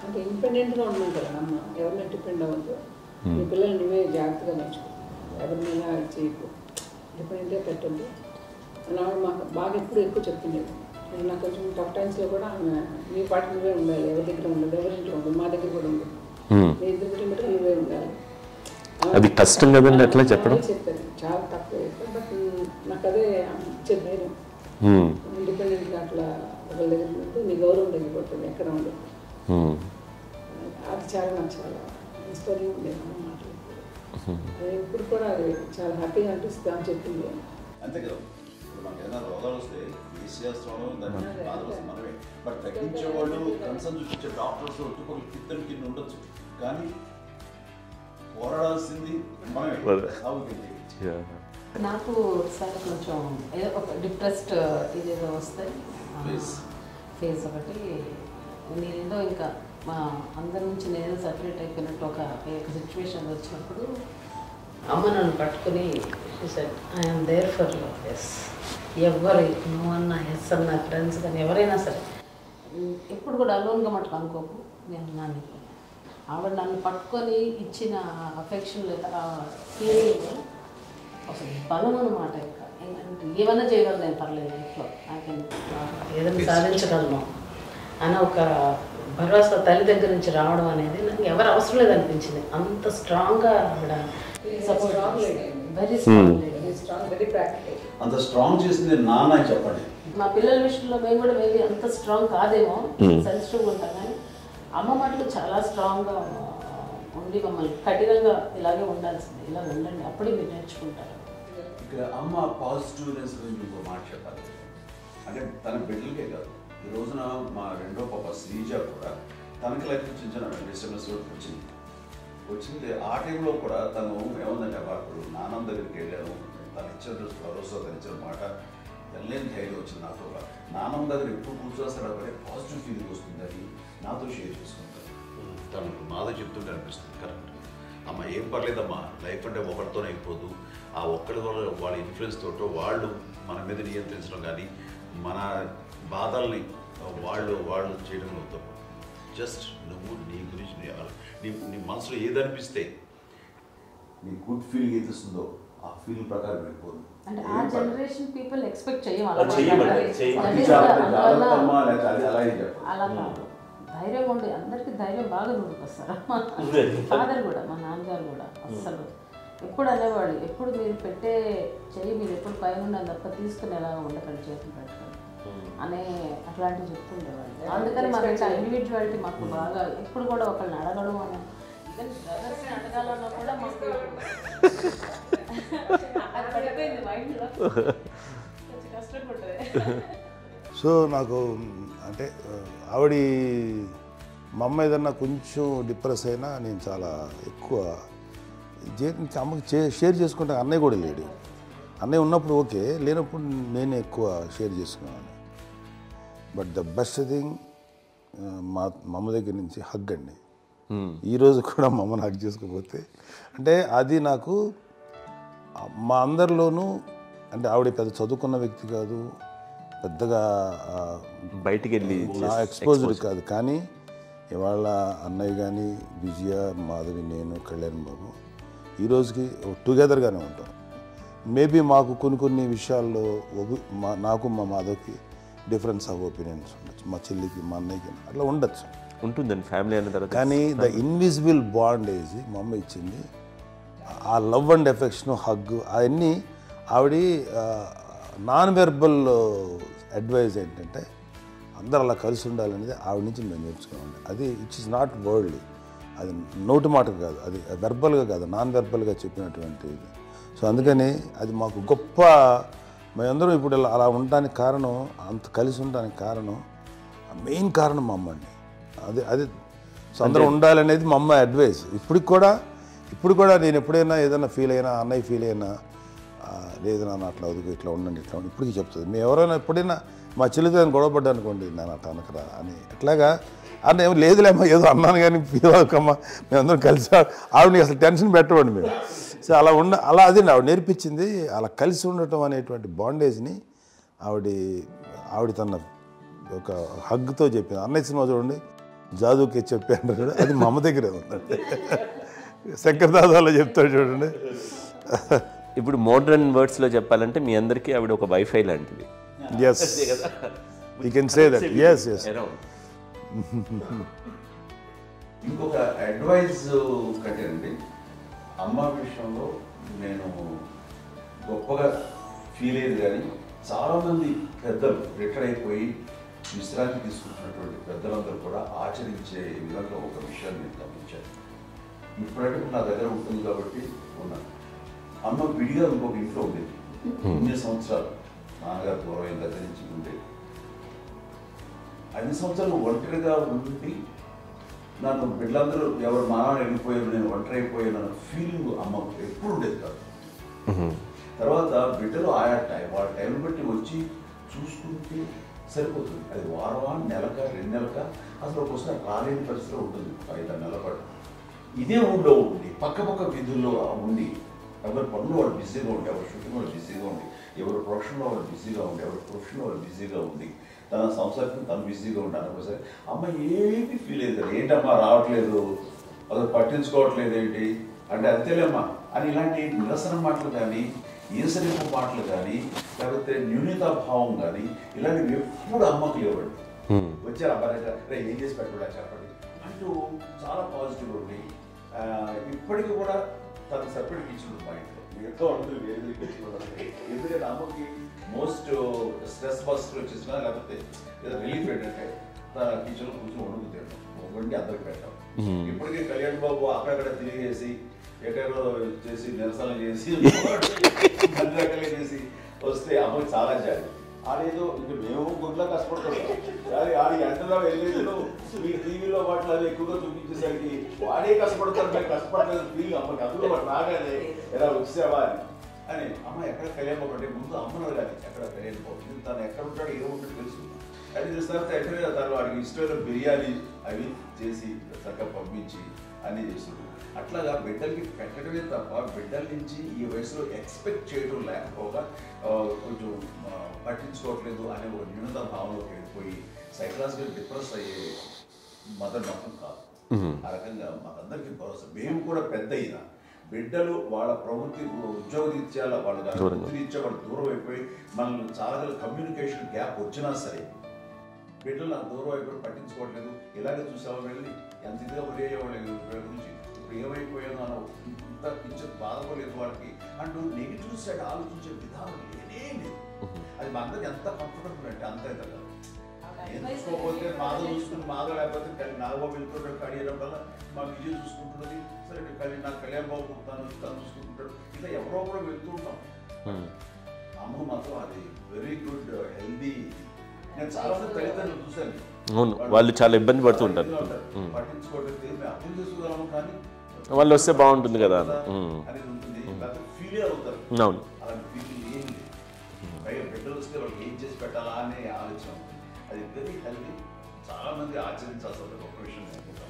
అంటే ఇండిపెండెంట్గా ఉండమంటారు అమ్మ, ఎవరిని డిపెండ్ అవ్వద్దు, మీ పిల్లలు నువ్వే జాగ్రత్తగా నేర్చుకో, ఎవరినైనా చేయకు, ఇండిపెండెంట్గా పెట్టద్దు అని ఆవిడ మాకు బాగా ఎక్కువ చెప్తుండేది. నేను నాకు కొంచెం టఫ్ టైమ్స్లో కూడా ఆమె నీ పాటు నువ్వే ఉండాలి, ఎవరి దగ్గర ఉండదు, ఎవరింట్లో ఉండదు, మా దగ్గర కూడా ఉండదు, మీ ఇద్దరు కిలోమీటర్లు నువ్వే ఉండాలి. అది కష్టం కదండి అట్లా చెప్పడం. చెప్పారు చాలా తక్కువ, బట్ నాకు అదే ఇచ్చే ధైర్యం. ఇండిపెండెంట్గా అట్లా ఒకరి దగ్గర ఉంటే నీ గౌరవం తగ్గిపోతుంది, ఎక్కడ ఉండదు. అది చాలా నాకు చాలా ఇన్స్పైరింగ్ ఉండేది అమ్మ మాటలు. అది ఇప్పుడు కూడా అది చాలా హ్యాపీగా అనిపిస్తుంది అని చెప్పింది. అంతే కదా, ఇప్పుడు మనకి ఏదైనా రోగాలు వస్తే చేస్తాం దాన్ని బాధపడుతుంది మనమే. బట్ తగ్గించే వాళ్ళు కన్సర్న్ చూపించే డాక్టర్స్ చుట్టుపక్కల కింద కింద ఉండొచ్చు, కానీ పోరాడాల్సింది మనమే. నాకు సార్ కొంచెం ఏదో ఒక డిప్రెస్డ్ ఇదేదో వస్తాయి ఫేస్ ఒకటి, నేనేదో ఇంకా మా అందరి నుంచి నేను సపరేట్ అయిపోయినట్టు ఒక సిచ్యువేషన్ వచ్చినప్పుడు అమ్మ నన్ను పట్టుకుని ఐఎమ్ దేర్ ఫర్ ఎస్, ఎవరు నువ్వు అన్నా ఎస్ అన్న ఫ్రెండ్స్ కానీ ఎవరైనా సరే ఎప్పుడు కూడా అలోన్గా మటుకు అనుకోకు, నేను నాన్న ఆవిడ నన్ను పట్టుకొని ఇచ్చిన అఫెక్షన్ లేదా ఫీలింగ్ అసలు బలం అన్నమాట. ఇంకా ఏమన్నా చేయగలను నేను, పర్లేదు లైఫ్లో నాకేం ఏదైనా సాధించగలను అని ఒక భరోసా తల్లి దగ్గర నుంచి రావడం అనేది నాకు ఎవరు అవసరం లేదనిపించింది. అంత స్ట్రాంగ్గా ఆవిడ వెరీ స్ట్రాంగ్, వెరీ ప్రాక్టికల్. అంత స్ట్రాంగ్ చేసింది నాన్న చెప్పండి. మా పిల్లల విషయంలో మేము కూడా మేబీ అంత స్ట్రాంగ్ కాదేమో, సెన్సిటివ్గా ఉంటాం, కానీ అమ్మ మాటలు చాలా స్ట్రాంగ్గా ఉండి మమ్మల్ని కఠినంగా ఇలాగే ఉండాల్సింది, ఇలా ఉండండి అప్పుడే మీరు నేర్చుకుంటారు. ఇక్కడ అమ్మ పాజిటివ్నెస్ గురించి ఇంకో మాట చెప్పాలి. అంటే తన బిడ్డలకే కాదు, ఈ రోజున మా రెండో పాప శ్రీజ కూడా తనకి లైఫ్ చిన్న డిస్టర్బెన్స్ వచ్చింది. ఆ టైంలో కూడా తను ఏముందంటే అప్పుడు నాన్నమ్మ దగ్గరికి వెళ్ళాను, తను ఇచ్చిన భరోసా, తను ఇచ్చిన మాట వెళ్ళలేని ధైర్యం వచ్చింది నాతో. నాన్నమ్మ దగ్గర ఎప్పుడు కూర్చోస్తాడు అప్పుడే పాజిటివ్ ఫీలింగ్ వస్తుంది, అది నాతో షేర్ చేసుకుంటాను. తను మాతో చెప్తుంటే అనిపిస్తుంది కరెక్ట్, అమ్మ ఏం పర్లేదమ్మా, లైఫ్ అంటే ఒకరితోనే అయిపోదు, ఆ ఒక్కడి వల్ల వాళ్ళ ఇన్ఫ్లుయెన్స్ తోటో వాళ్ళు మన మీద నియంత్రించడం కానీ మన బాధల్ని వాళ్ళు చేయడం అవుతాం. జస్ట్ నువ్వు నీ గురించి నీ మనసులో ఏదనిపిస్తే నీ గుడ్ ఫీలింగ్ ఏదిస్తుందో ఆ ఫీలింగ్ ప్రకారం వెళ్ళిపోదు. అంటే ఆ జనరేషన్ పీపుల్ ఎక్స్పెక్ట్ అలా కాదు, ధైర్యం ఉండి అందరికీ ధైర్యం బాగా నూరుకొస్తారు. ఫాదర్ కూడా, మా నాన్నగారు కూడా అస్సలు ఎప్పుడు అనేవాళ్ళు, ఎప్పుడు మీరు పెట్టే చెయ్యి మీరు ఎప్పుడు పైన ఉండాలి తప్ప తీసుకుని ఎలా ఉండకండి, చేతులు పెట్టండి అనే అట్లాంటివి చెప్తుండేవాళ్ళు. అందుకని మాకు ఇండివిజువాలిటీ మాకు బాగా, ఎప్పుడు కూడా ఒకళ్ళని అడగడం అని, ఈవెన్ బ్రదర్స్ని అడగాలన్నా కూడా మాకు అది పడిపోయింది మైండ్లో, కొంచెం కష్టపడ్డది. సో నాకు అంటే ఆవిడ మా అమ్మ ఏదన్నా కొంచెం డిప్రెస్ అయినా నేను చాలా ఎక్కువ అమ్మకి షేర్ చేసుకుంటే, అన్నయ్య కూడా లేడు, అన్నయ్య ఉన్నప్పుడు ఓకే, లేనప్పుడు నేనే ఎక్కువ షేర్ చేసుకున్నాను. బట్ ద బెస్ట్ థింగ్ మా అమ్మ దగ్గర నుంచి హగ్ అండి. ఈరోజు కూడా మా అమ్మని హగ్ చేసుకోకపోతే అంటే అది నాకు మా అందరిలోనూ, అంటే ఆవిడ పెద్ద చదువుకున్న వ్యక్తి కాదు, పెద్దగా బయటికి వెళ్ళి ఎక్స్పోజర్ కాదు, కానీ ఇవాళ అన్నయ్య కానీ విజయ, మాధవి, నేను, కళ్యాణ్ బాబు ఈరోజుకి టుగెదర్గానే ఉంటాం. మేబీ మాకు కొన్ని విషయాల్లో నాకు మా మాధవ్కి డిఫరెన్స్ ఆఫ్ ఒపీనియన్స్ ఉండొచ్చు, మా చెల్లికి మా అన్నయ్యకి అట్లా ఉండొచ్చు, ఉంటుందండి ఫ్యామిలీ అన్న తర్వాత. కానీ ద ఇన్విజిబుల్ బాండేజ్ మా అమ్మ ఇచ్చింది, ఆ లవ్ అండ్ ఎఫెక్షన్, హగ్, అవన్నీ ఆవిడ నాన్ వెర్బల్ అడ్వైజ్ ఏంటంటే అందరూ అలా కలిసి ఉండాలనేది ఆవిడ నుంచి మేము నేర్చుకున్నామండి. అది ఇట్స్ ఇస్ నాట్ వర్డ్లీ, అది నోటి మాట కాదు, అది వెర్బల్గా కాదు, నాన్ వెర్బల్గా చెప్పినటువంటి. సో అందుకని అది మాకు గొప్ప, మేమందరం ఇప్పుడు అలా ఉండడానికి కారణం, అంత కలిసి ఉండడానికి కారణం, మెయిన్ కారణం మా అమ్మ అండి. అది సో అందరూ ఉండాలనేది మా అమ్మ అడ్వైస్. ఇప్పుడు కూడా నేను ఎప్పుడైనా ఏదైనా ఫీల్ అయినా, అన్నయ్య ఫీల్ అయినా, లేదు నాన్న అట్లా వదుకు, ఇట్లా ఉండండి, ఇట్లా ఉండి ఇప్పటికీ చెప్తుంది. మేము ఎవరైనా ఎప్పుడైనా మా చెల్లితో గొడవపడ్డా అనుకోండి, నేను అట్లా అనకరా అని ఎట్లాగా అంటే ఏమో లేదులేమ్మా ఏదో అన్నాను కానీ ఫీల్ అవ్వకమ్మా, మేమందరం కలిసి ఆవిడని అసలు టెన్షన్ పెట్టమండి మేము. సో అలా అది ఆవిడ నేర్పించింది, అలా కలిసి ఉండటం అనేటువంటి బాండేజ్ని ఆవిడ తన ఒక హగ్తో చెప్పింది. అన్నయ్య సినిమా చూడండి, జాదుకే చెప్పాను కదా, అది మా అమ్మ దగ్గరే ఉందండి. శంకరదాదాలో చెప్తాడు చూడండి. ఇప్పుడు మోడ్రన్ వర్డ్స్లో చెప్పాలంటే మీ అందరికీ ఆవిడ ఒక వైఫై లాంటిది. Yes, you can say that. Yes yes. ఇంకొక అడ్వైజ్ కట్టండి, అమ్మ విషయంలో నేను గొప్పగా ఫీల్ అయ్యేది. కానీ చాలామంది పెద్దలు రిటైర్ అయిపోయి విశ్రాంతి తీసుకుంటున్నటువంటి పెద్దలందరూ కూడా ఆచరించే విధంగా ఒక విషయాన్ని నేను గమనించాను. ఇప్పుడంటే నా దగ్గర ఉంటుంది కాబట్టి ఉన్నాను. అమ్మ విడిగా ఇంకొక ఇంట్లో ఉండేది. ఇన్ని సంవత్సరాలు నాన్నగారు దూరమైన దగ్గర నుంచి ఉండేది. అన్ని సంవత్సరాలు ఒంటరిగా ఉండి నన్ను బిడ్డలందరూ ఎవరు మానవాళ్ళు వెళ్ళిపోయారు, నేను ఒంటరి అయిపోయాను అన్న ఫీలింగ్ అమ్మకు ఎప్పుడు ఉండేది కాదు. తర్వాత బిడ్డలు ఆయా వాళ్ళ టైం బట్టి వచ్చి చూసుకుంటే సరిపోతుంది. అది వారమా, నెలక, 2 నెలక, అసలు ఒకసారి రాలేని పరిస్థితిలో ఉంటుంది. 5-6 నెలల పాటు ఇదే ఊళ్ళో ఉండి పక్క వీధుల్లో ఉండి ఎవరి పనులు వాళ్ళు బిజీగా ఉండి, ఎవరి షూటింగ్ వాళ్ళు బిజీగా ఉండి, ఎవరి ప్రొఫెషన్లో వాళ్ళు బిజీగా ఉండి, ఎవరి ప్రొఫెషన్లో వాళ్ళు బిజీగా ఉండి, తన సంసారం తను బిజీగా ఉంటాను. ఒకసారి అమ్మ ఏమీ ఫీల్ అయ్యేది కదా, ఏంటమ్మా రావట్లేదు, అసలు పట్టించుకోవట్లేదు ఏంటి అంటే, అంతేలేమ్మా అని ఇలాంటి నిరసన మాటలు కానీ, ఈసరింపు మాటలు కానీ, లేకపోతే న్యూనతాభావం కానీ ఇలాంటివి ఎప్పుడు అమ్మకు లేవండి. వచ్చారు అబ్బాయి ఏం చేసి పెట్టడా చెప్పండి అంటూ చాలా పాజిటివ్ ఉండి, ఇప్పటికీ కూడా తను సపరేట్ కిచెన్ ఉంది మా ఇంట్లో. మిగతా ఉంటుంది వేరే కిచెన్ ఉంటుంది. ఎందుకంటే అమ్మకి మోస్ట్ స్ట్రెస్ బస్టర్ వచ్చేసినా లేకపోతే ఏదో రిలీఫ్ ఏంటంటే తన కిచెన్లో కూర్చొని వండుకు వండి అందరికి పెట్టాం. ఇప్పటికీ కళ్యాణ్ బాబు అక్కడక్కడ తిరిగేసి ఎక్కడో చేసి నిరసన చేసి అన్ని రకాలుగా చేసి వస్తే అమ్మకి చాలా జాలి. ఆడేదో ఇంక మేము గుడ్లా కష్టపడుతున్నాం కానీ ఆడి ఎండలో వెళ్ళేదో మీ టీవీలో వాటిలో అది ఎక్కువగా చూపించేసరికి వాడే కష్టపడతారు, మేము కష్టపడలేదు ఫీల్ అమ్మకి. అందులో వాడు రాగానే ఎలా వచ్చేసావా అని అమ్మ ఎక్కడ కళ్యాణ్ బాబు అంటే ముందు అమ్మను కానీ ఎక్కడ కళ్యాణ్ బాబు తను ఎక్కడ ఉంటాడో ఏమో ఉంటుంది తెలుసు. అది చేసిన తర్వాత ఎక్కడ తను వాడికి ఇష్టమైన బిర్యానీ అవి చేసి చక్కగా పంపించి అన్నీ చేస్తుంది. అట్లాగా బిడ్డలకి పెట్టడమే తప్ప బిడ్డల నుంచి ఈ వయసులో ఎక్స్పెక్ట్ చేయడం లేకపోగా కొంచెం పట్టించుకోవట్లేదు అనే ఒక న్యూనత భావంలోకి వెళ్ళిపోయి సైకలాజికల్ డిప్రెస్ అయ్యే మదర్ మాత్రం కాదు. ఆ రకంగా మాకందరికీ భరోసా. మేము కూడా పెద్ద అయినా బిడ్డలు వాళ్ళ ప్రవృత్తి ఉద్యోగరీత్యాల వాళ్ళ వృత్తిరీత్యా వాళ్ళు దూరం అయిపోయి మనల్ని చాలా కమ్యూనికేషన్ గ్యాప్ వచ్చినా సరే బిడ్డలు నాకు దూరం అయిపోయి పట్టించుకోవట్లేదు. ఇలాగే చూసావా వెళ్ళి ఎంత ఇదిగా వదిలేయేవాళ్ళు గురించి ఇప్పుడు ఏమైపోయానో అని ఇంత కించెం బాధపడలేదు వాళ్ళకి అంటూ నెగిటివ్ సైడ్ ఆలోచించే విధానం లేనే లేదు. అది మా అందరికి ఎంత కంఫర్టబుల్ అంటే అంత అయితే కాదు. ఎందుకోకపోతే మాధవ చూసుకుని మాధవ లేకపోతే నాగబాబు వెళ్తుంటాడు కడియడం వల్ల మా విజయ్ చూసుకుంటున్నది సరే నాకు కళ్యాణ్ బాబు తను చూసుకుంటాడు. ఇట్లా ఎవరో కూడా వెళ్తూ ఉంటాం. అమ్మ మాత్రం అది వెరీ గుడ్ హెల్దీ. నేను చాలా మంది తల్లిదండ్రులు చూశాను, అవును వాళ్ళు చాలా ఇబ్బంది పడుతూ ఉంటారు. పట్టించుకోవట్లేదు, మేము అర్థం చేసుకోగలము కానీ వాళ్ళు వస్తే బాగుంటుంది కదా అనేది ఉంటుంది. లేకపోతే ఫీల్ అవుతారు. అవును, అలాంటి ఫీలింగ్ ఏం లేదు. పైగా బిడ్డలు వస్తే వాళ్ళకి ఏం చేసి పెట్టాలా అనే ఆలోచన. అది వెరీ హెల్దీ. చాలా మంది ఆచరించాల్సిన గొప్ప విషయం అనుకుంటాను.